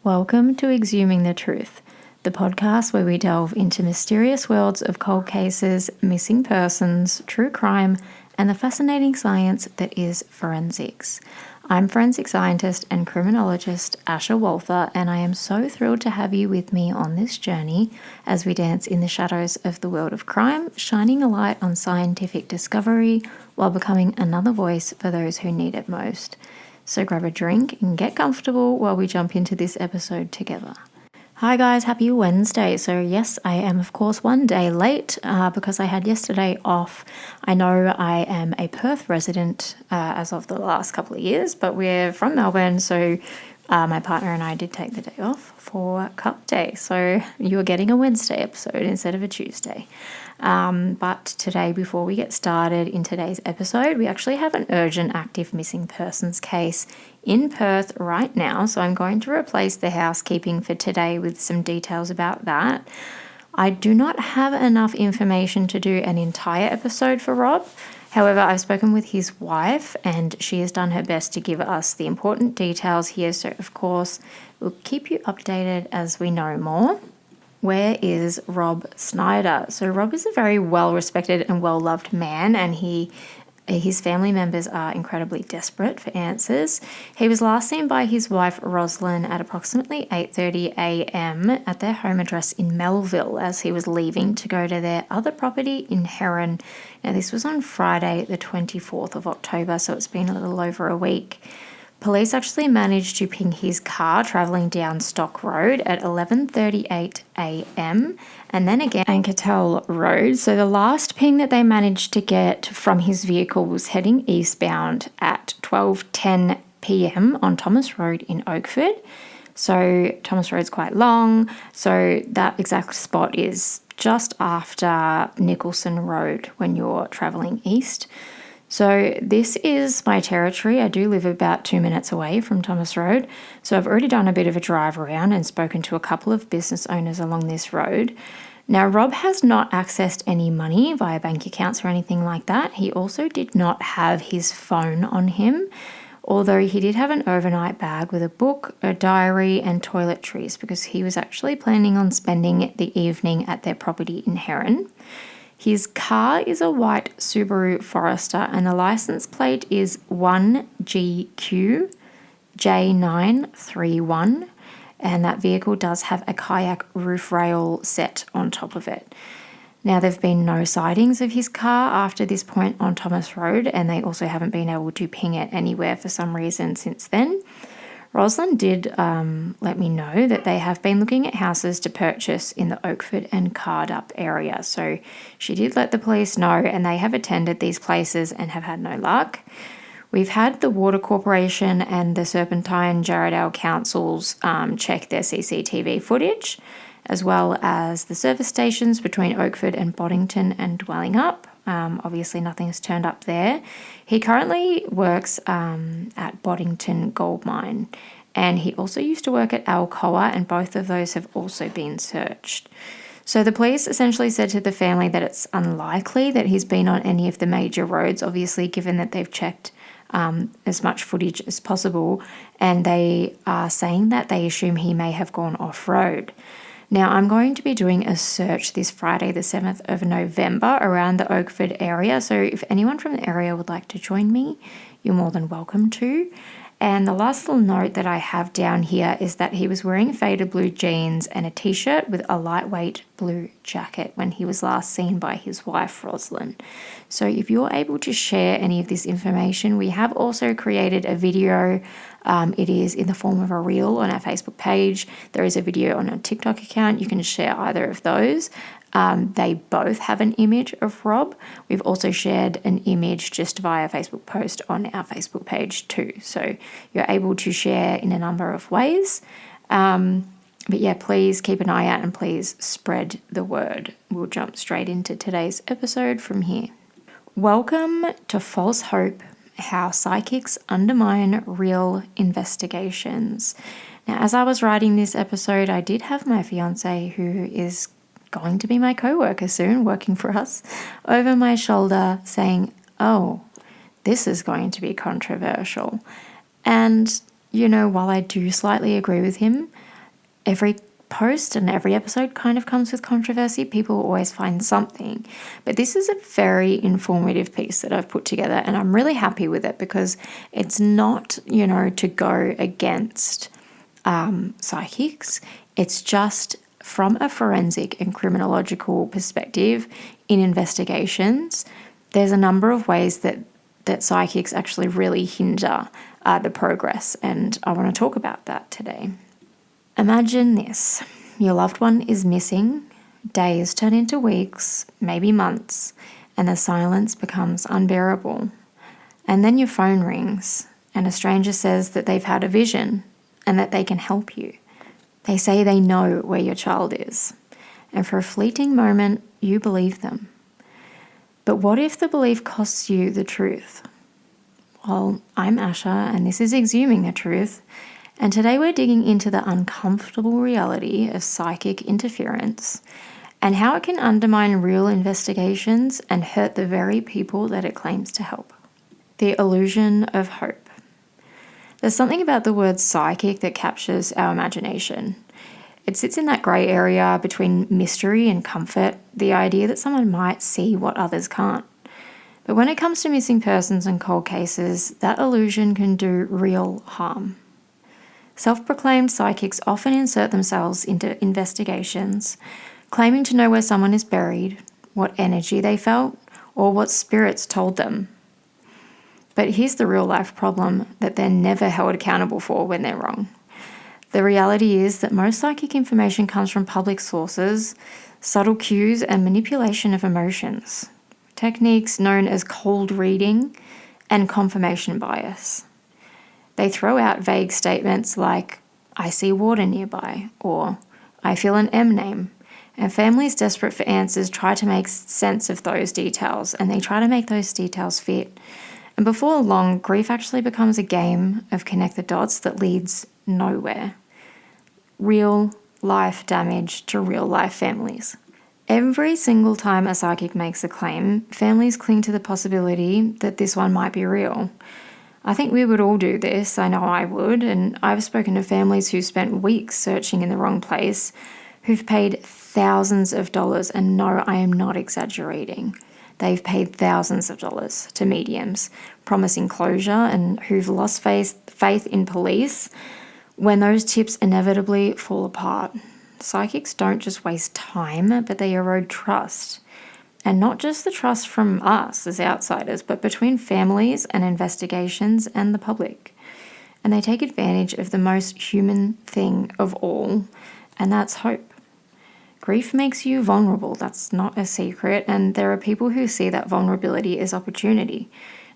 Welcome to Exhuming the Truth, the podcast where we delve into mysterious worlds of cold cases, missing persons, true crime, and the fascinating science that is forensics. I'm forensic scientist and criminologist Asha Walther, and I am so thrilled to have you with me on this journey as we dance in the shadows of the world of crime, shining a light on scientific discovery while becoming another voice for those who need it most. So grab a drink and get comfortable while we jump into this episode together. Hi guys, happy Wednesday. So yes, I am of course one day late because I had yesterday off. I know I am a Perth resident as of the last couple of years, but we're from Melbourne, so my partner and I did take the day off for Cup Day. So you're getting a Wednesday episode instead of a Tuesday. But today, before we get started in today's episode, we actually have an urgent active missing persons case in Perth right now. So I'm going to replace the housekeeping for today with some details about that. I do not have enough information to do an entire episode for Rob. However, I've spoken with his wife and she has done her best to give us the important details here. So of course, we'll keep you updated as we know more. Where is Rob Snyder? So Rob is a very well-respected and well-loved man, and his family members are incredibly desperate for answers. He was last seen by his wife Rosalind at approximately 8:30 a.m. at their home address in Melville as he was leaving to go to their other property in Heron. Now this was on Friday the 24th of October, so it's been a little over a week. Police actually managed to ping his car travelling down Stock Road at 11:38 a.m. and then again Ankertel Road. So the last ping that they managed to get from his vehicle was heading eastbound at 12:10 p.m. on Thomas Road in Oakford. So Thomas Road's quite long. So that exact spot is just after Nicholson Road when you're travelling east. So this is my territory. I do live about 2 minutes away from Thomas Road. So I've already done a bit of a drive around and spoken to a couple of business owners along this road. Now, Rob has not accessed any money via bank accounts or anything like that. He also did not have his phone on him, although he did have an overnight bag with a book, a diary, and toiletries because he was actually planning on spending the evening at their property in Heron. His car is a white Subaru Forester and the license plate is 1GQJ931, and that vehicle does have a kayak roof rail set on top of it. Now, there have been no sightings of his car after this point on Thomas Road, and they also haven't been able to ping it anywhere for some reason since then. Rosalind did let me know that they have been looking at houses to purchase in the Oakford and Cardup area. So she did let the police know and they have attended these places and have had no luck. We've had the Water Corporation and the Serpentine Jarrahdale councils check their CCTV footage, as well as the service stations between Oakford and Boddington and Dwelling Up. Obviously nothing's turned up there. He currently works at Boddington Gold Mine, and he also used to work at Alcoa, and both of those have also been searched. So the police essentially said to the family that it's unlikely that he's been on any of the major roads, obviously given that they've checked as much footage as possible, and they are saying that they assume he may have gone off-road. Now, I'm going to be doing a search this Friday, the 7th of November, around the Oakford area. So if anyone from the area would like to join me, you're more than welcome to. And the last little note that I have down here is that he was wearing faded blue jeans and a t-shirt with a lightweight blue jacket when he was last seen by his wife, Rosalind. So if you're able to share any of this information, we have also created a video. It is in the form of a reel on our Facebook page. There is a video on our TikTok account. You can share either of those. They both have an image of Rob. We've also shared an image just via Facebook post on our Facebook page too. So you're able to share in a number of ways. But yeah, please keep an eye out and please spread the word. We'll jump straight into today's episode from here. Welcome to False Hope, How Psychics Undermine Real Investigations. Now, as I was writing this episode, I did have my fiance, who is going to be my co-worker soon, working for us, over my shoulder saying, oh, this is going to be controversial. And, you know, while I do slightly agree with him, Every post and every episode kind of comes with controversy. People always find something. But this is a very informative piece that I've put together, and I'm really happy with it because it's not, to go against psychics. It's just from a forensic and criminological perspective in investigations. There's a number of ways that psychics actually really hinder the progress, and I want to talk about that today. Imagine this. Your loved one is missing, days turn into weeks, maybe months, and the silence becomes unbearable. And then your phone rings, and a stranger says that they've had a vision and that they can help you. They say they know where your child is, and for a fleeting moment, you believe them. But what if the belief costs you the truth? Well, I'm Asha, and this is Exhuming the Truth, and today we're digging into the uncomfortable reality of psychic interference and how it can undermine real investigations and hurt the very people that it claims to help. The illusion of hope. There's something about the word psychic that captures our imagination. It sits in that grey area between mystery and comfort, the idea that someone might see what others can't. But when it comes to missing persons and cold cases, that illusion can do real harm. Self-proclaimed psychics often insert themselves into investigations, claiming to know where someone is buried, what energy they felt, or what spirits told them. But here's the real-life problem that they're never held accountable for when they're wrong. The reality is that most psychic information comes from public sources, subtle cues, and manipulation of emotions, techniques known as cold reading and confirmation bias. They throw out vague statements like, I see water nearby, or I feel an M name. And families desperate for answers try to make sense of those details, and they try to make those details fit. And before long, grief actually becomes a game of connect the dots that leads nowhere. Real life damage to real life families. Every single time a psychic makes a claim, families cling to the possibility that this one might be real. I think we would all do this, I know I would, and I've spoken to families who spent weeks searching in the wrong place, who've paid thousands of dollars, and no, I am not exaggerating. They've paid thousands of dollars to mediums, promising closure, and who've lost faith in police when those tips inevitably fall apart. Psychics don't just waste time, but they erode trust. And not just the trust from us as outsiders, but between families and investigations and the public. And they take advantage of the most human thing of all, and that's hope. Grief makes you vulnerable, that's not a secret, and there are people who see that vulnerability as opportunity,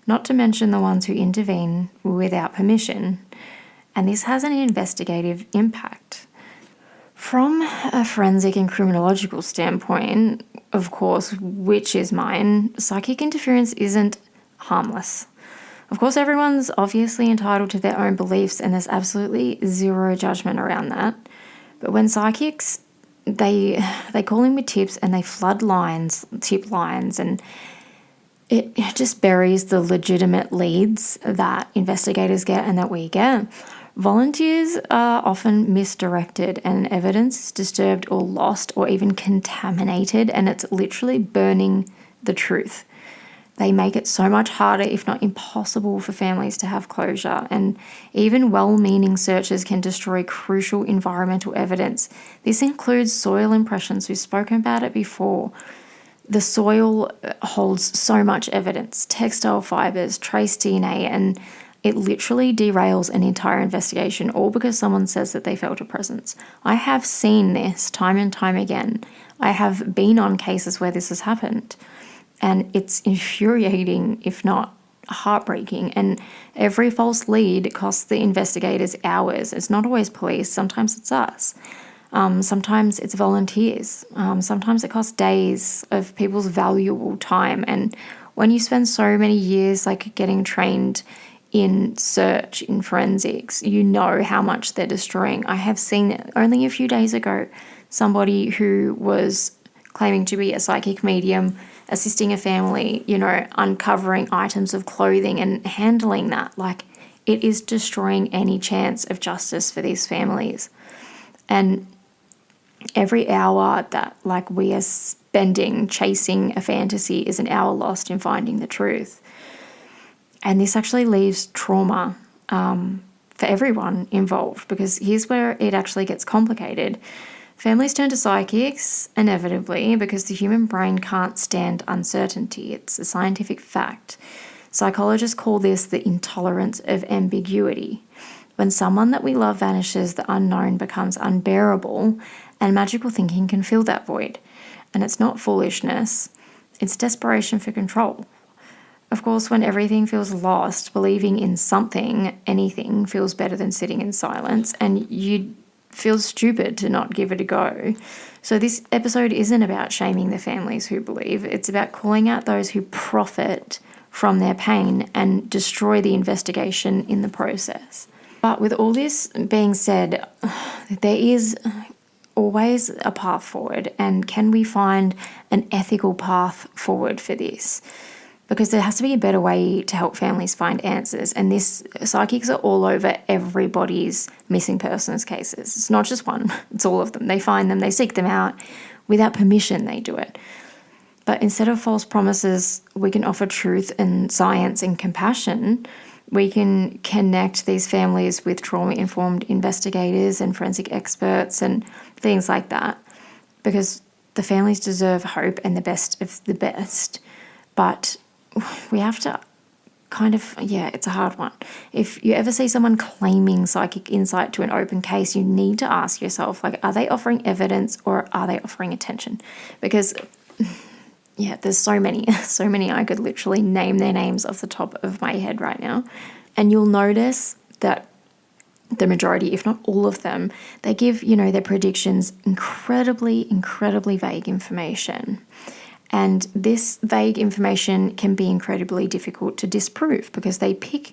not to mention the ones who intervene without permission. And this has an investigative impact. From a forensic and criminological standpoint, of course, which is mine, psychic interference isn't harmless. Of course, everyone's obviously entitled to their own beliefs, and there's absolutely zero judgment around that. But when psychics, they call in with tips and they flood tip lines, and it just buries the legitimate leads that investigators get and that we get. Volunteers are often misdirected and evidence is disturbed or lost or even contaminated, and it's literally burning the truth. They make it so much harder, if not impossible, for families to have closure, and even well-meaning searches can destroy crucial environmental evidence. This includes soil impressions. We've spoken about it before. The soil holds so much evidence, textile fibers, trace DNA, and it literally derails an entire investigation, all because someone says that they felt a presence. I have seen this time and time again. I have been on cases where this has happened, and it's infuriating, if not heartbreaking. And every false lead costs the investigators hours. It's not always police. Sometimes it's us. Sometimes it's volunteers. Sometimes it costs days of people's valuable time. And when you spend so many years getting trained in search, in forensics, you know how much they're destroying. I have seen it only a few days ago, somebody who was claiming to be a psychic medium, assisting a family, uncovering items of clothing and handling that. It is destroying any chance of justice for these families. And every hour that like we are spending chasing a fantasy is an hour lost in finding the truth. And this actually leaves trauma for everyone involved, because here's where it actually gets complicated. Families turn to psychics inevitably because the human brain can't stand uncertainty. It's a scientific fact. Psychologists call this the intolerance of ambiguity. When someone that we love vanishes, the unknown becomes unbearable, and magical thinking can fill that void. And it's not foolishness, it's desperation for control. Of course, when everything feels lost, believing in something, anything, feels better than sitting in silence, and you feel stupid to not give it a go. So this episode isn't about shaming the families who believe, it's about calling out those who profit from their pain and destroy the investigation in the process. But with all this being said, there is always a path forward, and can we find an ethical path forward for this? Because there has to be a better way to help families find answers. And psychics are all over everybody's missing persons cases. It's not just one, it's all of them. They find them, they seek them out. Without permission, they do it. But instead of false promises, we can offer truth and science and compassion. We can connect these families with trauma-informed investigators and forensic experts and things like that. Because the families deserve hope and the best of the best. But we have to it's a hard one. If you ever see someone claiming psychic insight to an open case, you need to ask yourself, like, are they offering evidence or are they offering attention? Because, there's so many. I could literally name their names off the top of my head right now. And you'll notice that the majority, if not all of them, they give, their predictions incredibly, incredibly vague information. And this vague information can be incredibly difficult to disprove because they pick,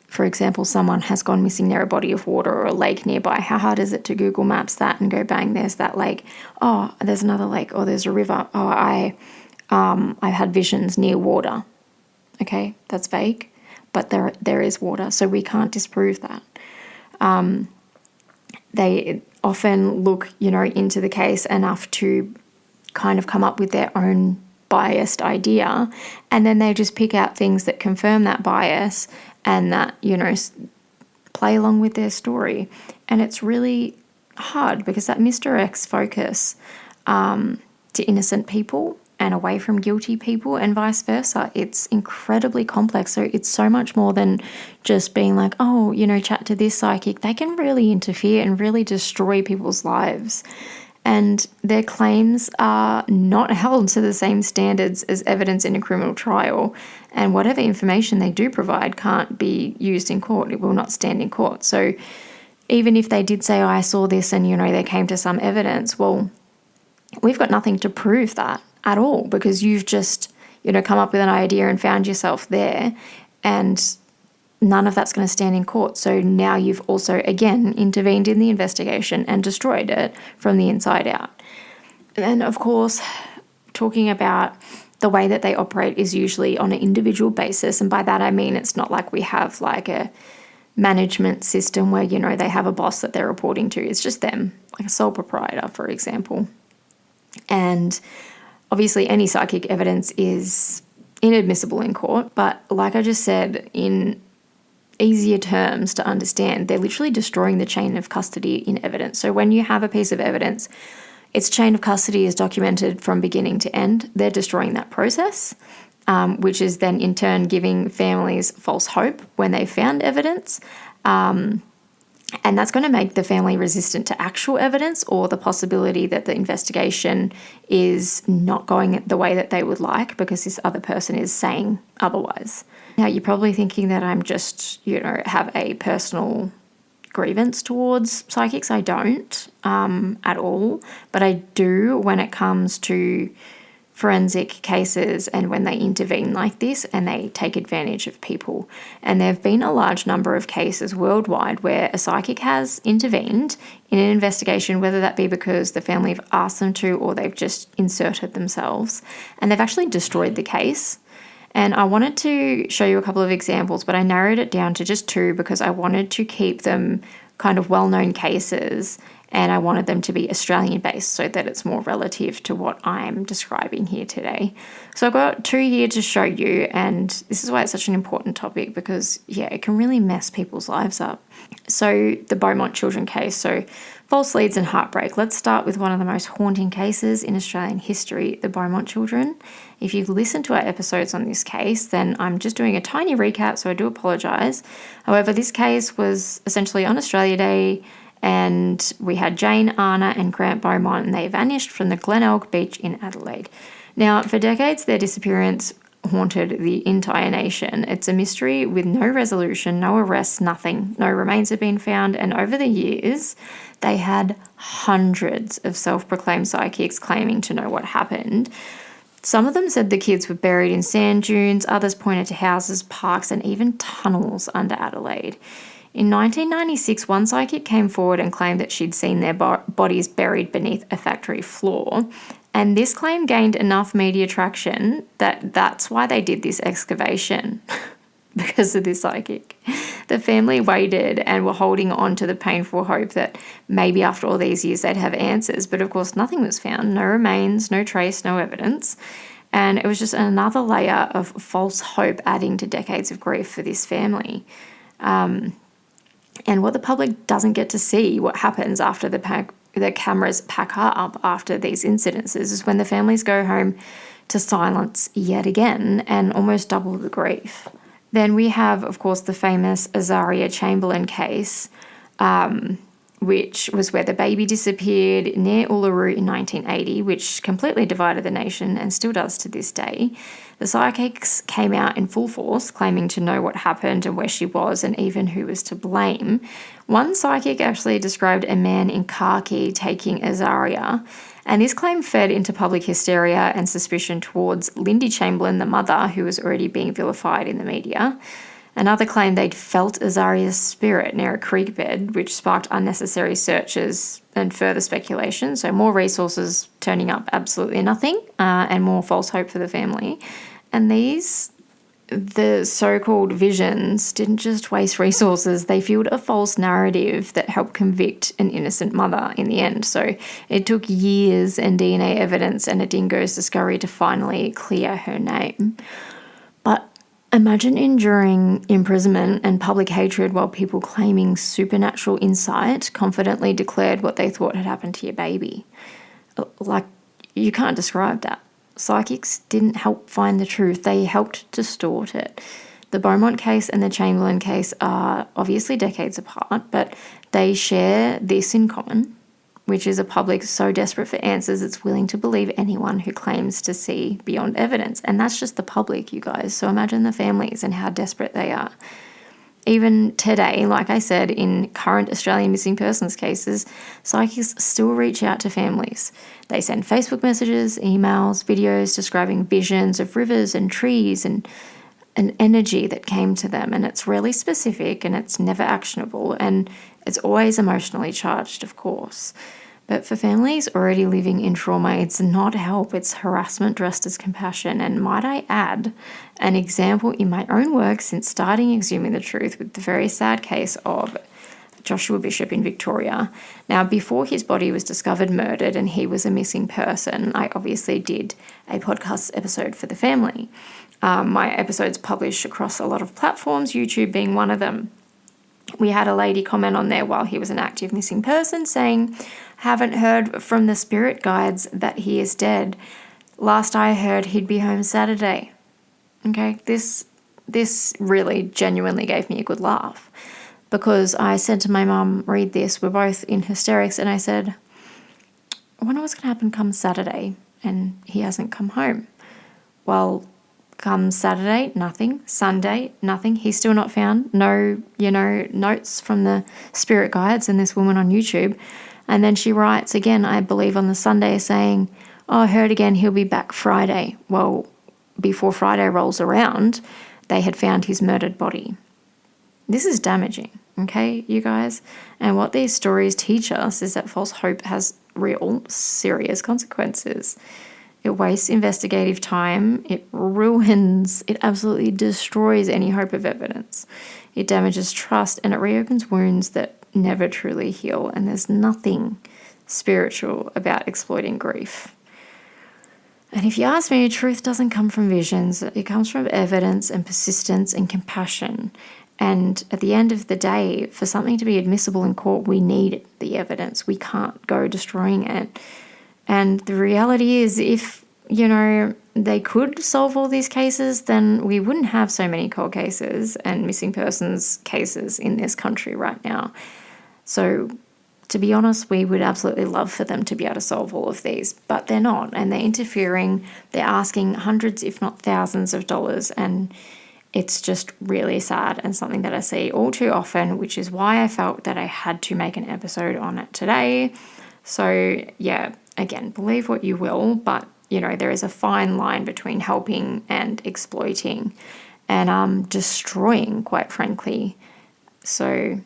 for example, someone has gone missing near a body of water or a lake nearby. How hard is it to Google Maps that and go, bang, there's that lake. Oh, there's another lake. Or there's a river. Oh, I've had visions near water. Okay, that's vague, but there is water, so we can't disprove that. They often look, into the case enough to kind of come up with their own biased idea, and then they just pick out things that confirm that bias and that, play along with their story. And it's really hard because that misdirects focus to innocent people and away from guilty people and vice versa. It's incredibly complex. So it's so much more than just being like, oh, chat to this psychic. They can really interfere and really destroy people's lives. And their claims are not held to the same standards as evidence in a criminal trial. And whatever information they do provide can't be used in court. It will not stand in court. So even if they did say, oh, I saw this and, they came to some evidence, well, we've got nothing to prove that at all because you've just, come up with an idea and found yourself there. And none of that's going to stand in court. So now you've also, again, intervened in the investigation and destroyed it from the inside out. And of course, talking about the way that they operate is usually on an individual basis. And by that, I mean, it's not like we have like a management system where, they have a boss that they're reporting to. It's just them, like a sole proprietor, for example. And obviously any psychic evidence is inadmissible in court. But like I just said, in easier terms to understand, they're literally destroying the chain of custody in evidence. So when you have a piece of evidence, its chain of custody is documented from beginning to end. They're destroying that process, which is then in turn giving families false hope when they found evidence. And that's going to make the family resistant to actual evidence or the possibility that the investigation is not going the way that they would like because this other person is saying otherwise. Now, you're probably thinking that I'm just, have a personal grievance towards psychics. I don't at all, but I do when it comes to forensic cases and when they intervene like this and they take advantage of people. And there have been a large number of cases worldwide where a psychic has intervened in an investigation, whether that be because the family have asked them to or they've just inserted themselves, and they've actually destroyed the case. And I wanted to show you a couple of examples, but I narrowed it down to just two because I wanted to keep them kind of well-known cases, and I wanted them to be Australian-based so that it's more relative to what I'm describing here today. So I've got 2 here to show you, and this is why it's such an important topic because, it can really mess people's lives up. So the Beaumont children case, so false leads and heartbreak. Let's start with one of the most haunting cases in Australian history, the Beaumont children. If you've listened to our episodes on this case, then I'm just doing a tiny recap, so I do apologise. However, this case was essentially on Australia Day, and we had Jane, Anna and Grant Beaumont, and they vanished from the Glenelg beach in Adelaide. Now, for decades, their disappearance haunted the entire nation. It's a mystery with no resolution, no arrests, nothing. No remains have been found, and over the years, they had hundreds of self-proclaimed psychics claiming to know what happened. Some of them said the kids were buried in sand dunes, others pointed to houses, parks, and even tunnels under Adelaide. In 1996, one psychic came forward and claimed that she'd seen their bodies buried beneath a factory floor. And this claim gained enough media traction that that's why they did this excavation, because of this psychic. The family waited and were holding on to the painful hope that maybe after all these years they'd have answers. But of course, nothing was found. No remains, no trace, no evidence. And it was just another layer of false hope adding to decades of grief for this family. And what the public doesn't get to see, what happens after the cameras pack up after these incidences, is when the families go home to silence yet again and almost double the grief. Then we have, of course, the famous Azaria Chamberlain case, which was where the baby disappeared near Uluru in 1980, which completely divided the nation and still does to this day. The psychics came out in full force, claiming to know what happened and where she was and even who was to blame. One psychic actually described a man in khaki taking Azaria, and this claim fed into public hysteria and suspicion towards Lindy Chamberlain, the mother, who was already being vilified in the media. Another claimed they'd felt Azaria's spirit near a creek bed, which sparked unnecessary searches and further speculation. So more resources turning up absolutely nothing, and more false hope for the family. And the so-called visions didn't just waste resources, they fueled a false narrative that helped convict an innocent mother in the end. So it took years and DNA evidence and a dingo's discovery to finally clear her name. But imagine enduring imprisonment and public hatred while people claiming supernatural insight confidently declared what they thought had happened to your baby. Like, you can't describe that. Psychics didn't help find the truth, they helped distort it. The Beaumont case and the Chamberlain case are obviously decades apart, but they share this in common, which is a public so desperate for answers it's willing to believe anyone who claims to see beyond evidence. And that's just the public, you guys. So imagine the families and how desperate they are. Even today, like I said, in current Australian missing persons cases, psychics still reach out to families. They send Facebook messages, emails, videos describing visions of rivers and trees and an energy that came to them. And it's really specific and it's never actionable. And it's always emotionally charged, of course. But for families already living in trauma, it's not help, it's harassment dressed as compassion. And might I add, an example in my own work since starting Exhuming the Truth with the very sad case of Joshua Bishop in Victoria. Now, before his body was discovered murdered and he was a missing person, I obviously did a podcast episode for the family. My episodes published across a lot of platforms, YouTube being one of them. We had a lady comment on there while he was an active missing person saying, "Haven't heard from the spirit guides that he is dead. Last I heard he'd be home Saturday." Okay, this really genuinely gave me a good laugh because I said to my mum, read this, we're both in hysterics, and I said, I wonder what's going to happen come Saturday, and he hasn't come home. Well, come Saturday, nothing. Sunday, nothing. He's still not found. No, notes from the spirit guides and this woman on YouTube. And then she writes again, I believe on the Sunday, saying, I heard again he'll be back Friday. Well, before Friday rolls around, they had found his murdered body. This is damaging, okay, you guys? And what these stories teach us is that false hope has real, serious consequences. It wastes investigative time, it ruins, it absolutely destroys any hope of evidence. It damages trust and it reopens wounds that never truly heal, and there's nothing spiritual about exploiting grief. And if you ask me, truth doesn't come from visions. It comes from evidence and persistence and compassion. And at the end of the day, for something to be admissible in court, we need the evidence. We can't go destroying it. And the reality is, if, they could solve all these cases, then we wouldn't have so many cold cases and missing persons cases in this country right now. So to be honest, we would absolutely love for them to be able to solve all of these, but they're not, and they're interfering. They're asking hundreds, if not thousands of dollars, and it's just really sad and something that I see all too often, which is why I felt that I had to make an episode on it today. So yeah, again, believe what you will, but there is a fine line between helping and exploiting and destroying, quite frankly. So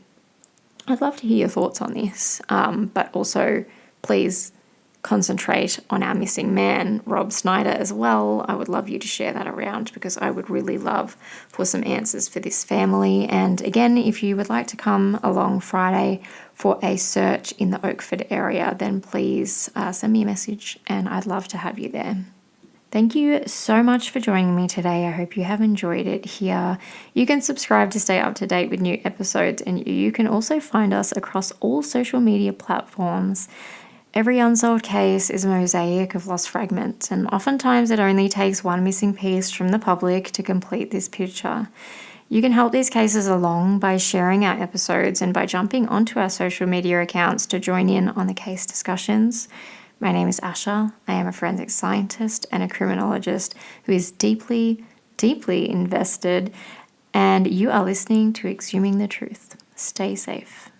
I'd love to hear your thoughts on this, but also please concentrate on our missing man, Rob Snyder, as well. I would love you to share that around because I would really love for some answers for this family. And again, if you would like to come along Friday for a search in the Oakford area, then please send me a message and I'd love to have you there. Thank you so much for joining me today. I hope you have enjoyed it here. You can subscribe to stay up to date with new episodes, and you can also find us across all social media platforms. Every unsolved case is a mosaic of lost fragments, and oftentimes it only takes one missing piece from the public to complete this picture. You can help these cases along by sharing our episodes and by jumping onto our social media accounts to join in on the case discussions. My name is Asha. I am a forensic scientist and a criminologist who is deeply, deeply invested, and you are listening to Exhuming the Truth. Stay safe.